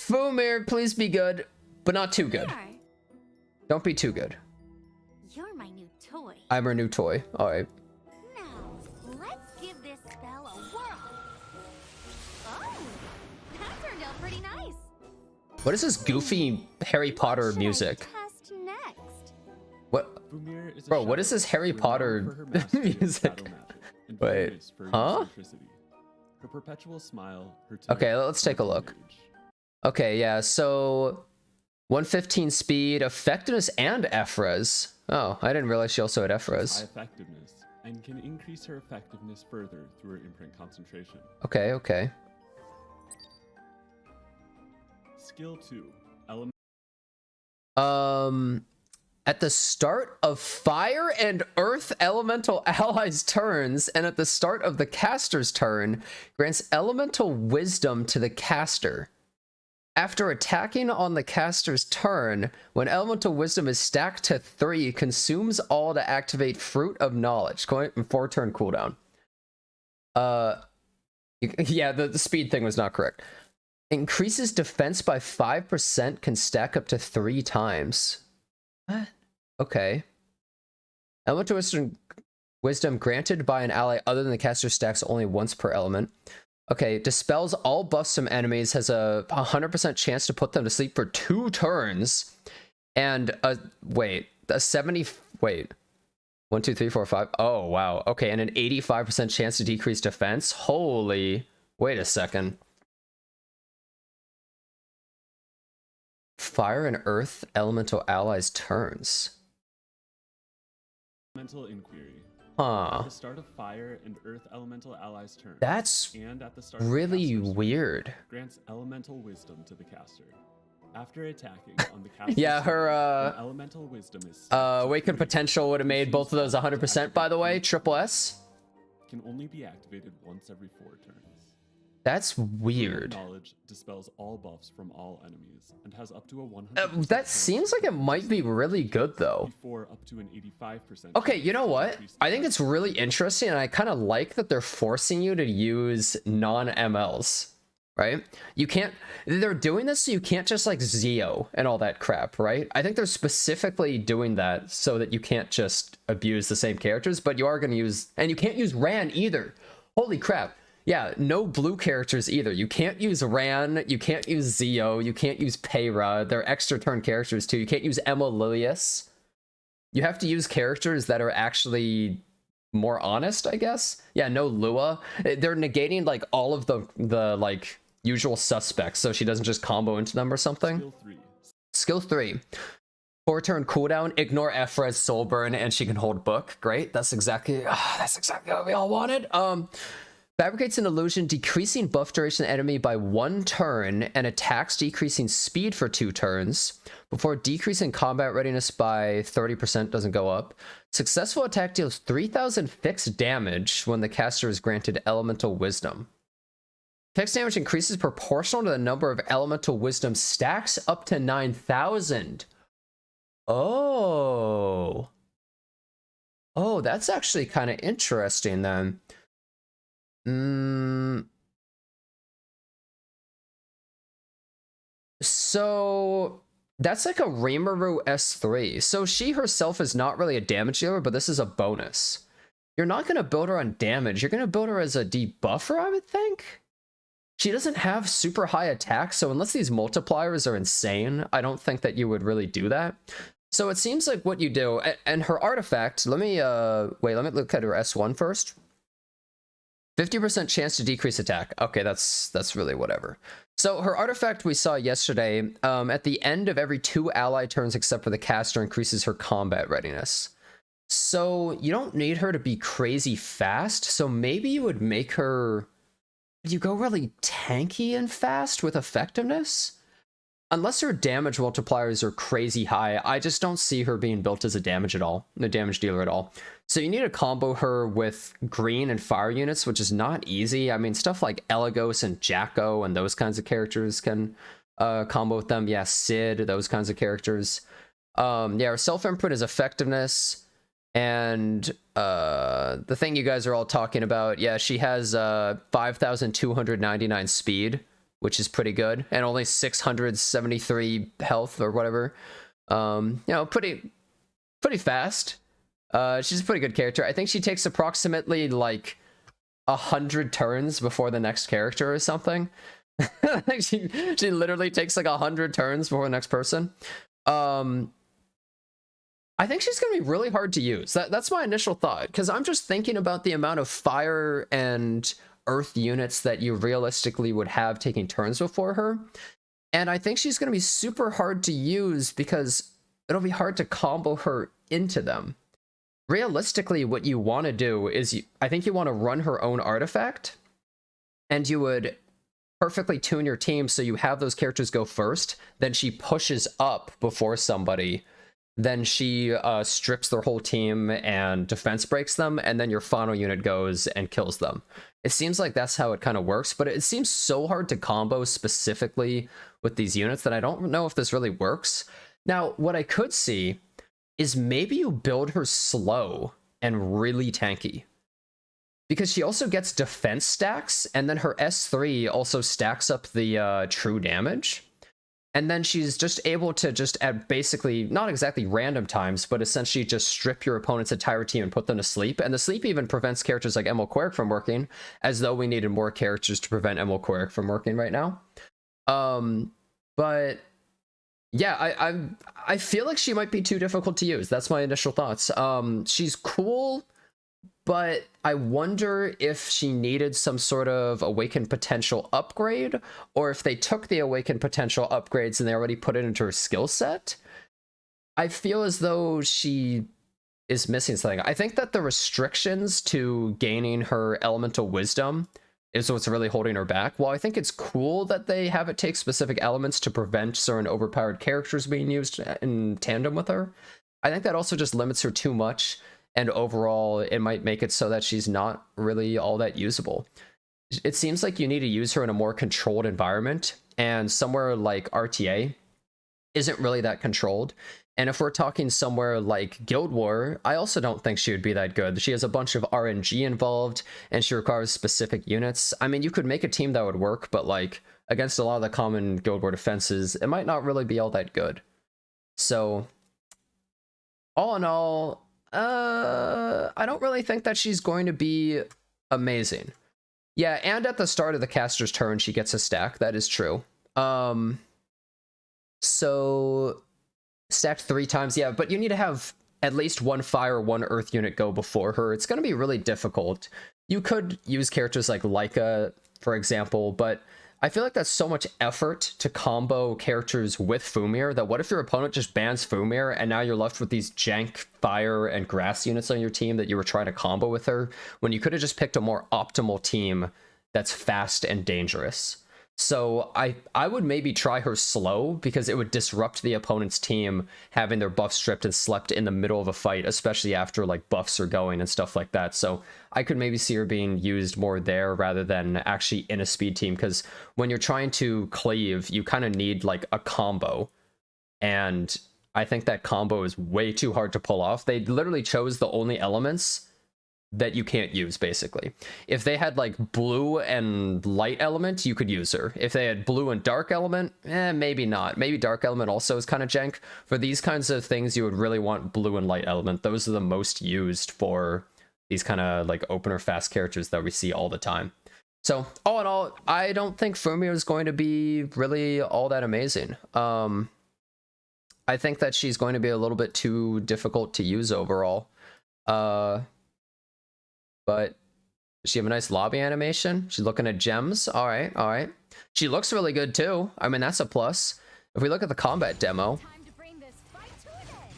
Fumyr, please be good, but not too good. Don't be too good. You're my new toy. I'm her new toy. All right. Now, let's give this spell a whirl. Oh, that turned out pretty nice. What is this goofy Harry Potter music? Test next. What? Bro, what is this Harry Potter music? Wait, huh? Her perpetual smile, her okay, let's take a look. Okay, yeah, so 115 speed, effectiveness, and Ephra's. Oh, I didn't realize she also had Ephra's. High effectiveness, and can increase her effectiveness further through her imprint concentration. Okay, okay. Skill 2, element. At the start of fire and earth elemental allies' turns, and at the start of the caster's turn, grants elemental wisdom to the caster. After attacking on the caster's turn, when elemental wisdom is stacked to 3, consumes all to activate Fruit of Knowledge. 4-turn cooldown. Yeah, the speed thing was not correct. Increases defense by 5%, can stack up to 3 times. What? Okay. Elemental wisdom granted by an ally other than the caster stacks only once per element. Okay, dispels all buffs from enemies, has a 100% chance to put them to sleep for 2 turns. And, wait, a 70, wait. 1, 2, 3, 4, 5. Oh, wow. Okay, and an 85% chance to decrease defense. Holy, wait a second. Fire and earth elemental allies turns. Elemental inquiry. Huh. At the start of fire and earth elemental allies' turn. That's and at the start really of the weird. Turn, grants elemental wisdom to the caster. After attacking on the caster. Yeah, her elemental wisdom is awakened potential would have made both of those 100%, by the way. Triple S. Can only be activated once every 4 turns. That's weird. Knowledge dispels all buffs from all enemies and has up to a 100%. That seems like it might be really good though. Before up to an 85%. Okay, you know what? I think it's really interesting, and I kind of like that they're forcing you to use non-MLs, right? You can't. They're doing this so you can't just like Zeo and all that crap, right? I think they're specifically doing that so that you can't just abuse the same characters, but you are going to use, and you can't use Ran either. Holy crap. Yeah, no blue characters either. You can't use Ran, you can't use Zeo, you can't use Peyra. They're extra turn characters too. You can't use Emma Lilius. You have to use characters that are actually more honest, I guess. Yeah, no Lua. They're negating like all of the like usual suspects, so she doesn't just combo into them or something. Skill 3. Skill 3. 4-turn cooldown, ignore Ephra's soul burn, and she can hold book. Great. That's exactly what we all wanted. Fabricates an illusion, decreasing buff duration enemy by 1 turn, and attacks decreasing speed for 2 turns, before decreasing combat readiness by 30%, doesn't go up. Successful attack deals 3,000 fixed damage when the caster is granted elemental wisdom. Fixed damage increases proportional to the number of elemental wisdom stacks up to 9,000. Oh. Oh, that's actually kind of interesting then. So that's like a Rimuru S3. So she herself is not really a damage dealer, but this is a bonus. You're not going to build her on damage. You're going to build her as a debuffer, I would think. She doesn't have super high attack, so unless these multipliers are insane, I don't think that you would really do that. So it seems like what you do, and her artifact, let me look at her S1 first. 50% chance to decrease attack. Okay, that's really whatever. So her artifact we saw yesterday, at the end of every 2 ally turns except for the caster, increases her combat readiness. So you don't need her to be crazy fast, so maybe you would make her... Would you go really tanky and fast with effectiveness? Unless her damage multipliers are crazy high, I just don't see her being built as a damage dealer at all. So you need to combo her with green and fire units, which is not easy. I mean, stuff like Elagos and Jacko and those kinds of characters can combo with them. Yeah, Sid, those kinds of characters. Yeah, her self-imprint is effectiveness. And the thing you guys are all talking about, yeah, she has 5,299 speed. which is pretty good, and only 673 health or whatever. You know, pretty fast. She's a pretty good character. I think she takes approximately like 100 turns before the next character or something. I think she literally takes like 100 turns before the next person. I think she's going to be really hard to use. That's my initial thought, because I'm just thinking about the amount of fire and earth units that you realistically would have taking turns before her. And I think she's going to be super hard to use because it'll be hard to combo her into them. Realistically, what you want to do is, I think you want to run her own artifact, and you would perfectly tune your team so you have those characters go first, then she pushes up before somebody, then she strips their whole team and defense breaks them, and then your final unit goes and kills them. It seems like that's how it kind of works, but it seems so hard to combo specifically with these units that I don't know if this really works. Now, what I could see is maybe you build her slow and really tanky, because she also gets defense stacks, and then her S3 also stacks up the true damage. And then she's just able to just at basically, not exactly random times, but essentially just strip your opponent's entire team and put them to sleep. And the sleep even prevents characters like Emil Quirk from working, as though we needed more characters to prevent Emil Quirk from working right now. But yeah, I feel like she might be too difficult to use. That's my initial thoughts. She's cool, but I wonder if she needed some sort of awakened potential upgrade, or if they took the awakened potential upgrades and they already put it into her skill set. I feel as though she is missing something. I think that the restrictions to gaining her elemental wisdom is what's really holding her back. While I think it's cool that they have it take specific elements to prevent certain overpowered characters being used in tandem with her, I think that also just limits her too much. And overall, it might make it so that she's not really all that usable. It seems like you need to use her in a more controlled environment, and somewhere like RTA isn't really that controlled. And if we're talking somewhere like Guild War, I also don't think she would be that good. She has a bunch of RNG involved, and she requires specific units. I mean, you could make a team that would work, but like against a lot of the common Guild War defenses, it might not really be all that good. So, all in all, I don't really think that she's going to be amazing. Yeah, and at the start of the caster's turn, she gets a stack. That is true. So stacked 3 times, yeah, but you need to have at least 1 fire, 1 earth unit go before her. It's going to be really difficult. You could use characters like Leica, for example, but I feel like that's so much effort to combo characters with Fumyr that what if your opponent just bans Fumyr and now you're left with these jank fire and grass units on your team that you were trying to combo with her, when you could have just picked a more optimal team that's fast and dangerous. So I would maybe try her slow, because it would disrupt the opponent's team having their buff stripped and slept in the middle of a fight, especially after like buffs are going and stuff like that. So I could maybe see her being used more there rather than actually in a speed team, because when you're trying to cleave, you kind of need like a combo. And I think that combo is way too hard to pull off. They literally chose the only elements that you can't use, basically. If they had like blue and light element, you could use her. If they had blue and dark element, maybe not. Maybe dark element also is kind of jank. For these kinds of things, you would really want blue and light element. Those are the most used for these kind of like opener fast characters that we see all the time. So all in all, I don't think Fumyr is going to be really all that amazing. I think that she's going to be a little bit too difficult to use overall. But does she have a nice lobby animation? She's looking at gems. All right, all right. She looks really good too. I mean, that's a plus. If we look at the combat demo,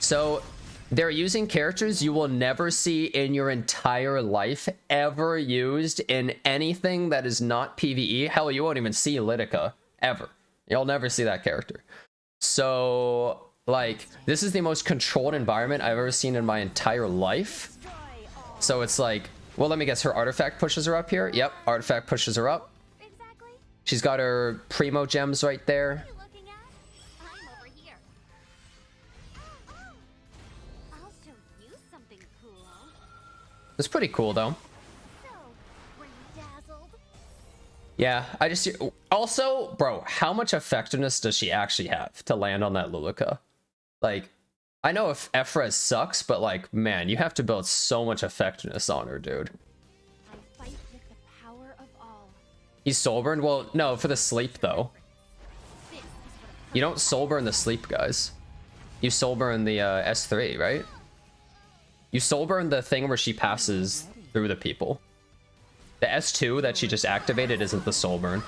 so they're using characters you will never see in your entire life ever used in anything that is not PvE. Hell, you won't even see Litica ever. You'll never see that character. So, like, this is the most controlled environment I've ever seen in my entire life. So it's like, well, let me guess, her artifact pushes her up here? Yep, artifact pushes her up. Exactly. She's got her primo gems right there. What are you looking at? I'm over here. I'll show you something cool. It's pretty cool, though. So, were you dazzled? Yeah, I just also, bro, how much effectiveness does she actually have to land on that Luluka? Like, I know if Ephra's sucks, but like, man, you have to build so much effectiveness on her, dude. I fight with the power of all. He's soulburned? Well, no, for the sleep though. This is what You don't soulburn the sleep, guys. You soulburn the S3, right? You soulburn the thing where she passes through the people. The S2 that she just activated isn't the soulburn.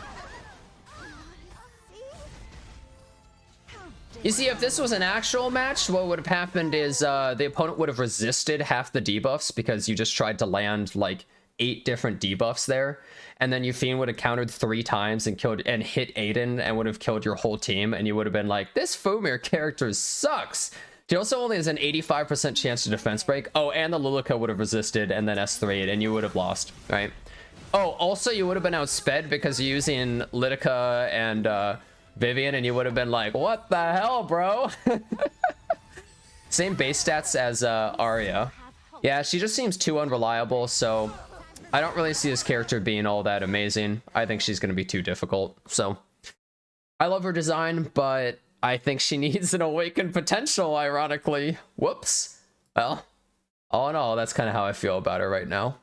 You see, if this was an actual match, what would have happened is the opponent would have resisted half the debuffs because you just tried to land like 8 different debuffs there, and then Yufine would have countered 3 times and killed and hit Aiden and would have killed your whole team, and you would have been like, this Fumyr character sucks. She also only has an 85% chance to defense break. Oh, and the Luluka would have resisted and then S3'd and you would have lost, right? Oh, also you would have been outsped because you're using Lidica and Vivian, and you would have been like, what the hell, bro? Same base stats as Arya. Yeah, she just seems too unreliable, so I don't really see this character being all that amazing. I think she's going to be too difficult. So I love her design, but I think she needs an awakened potential, ironically. Whoops. Well, all in all, that's kind of how I feel about her right now.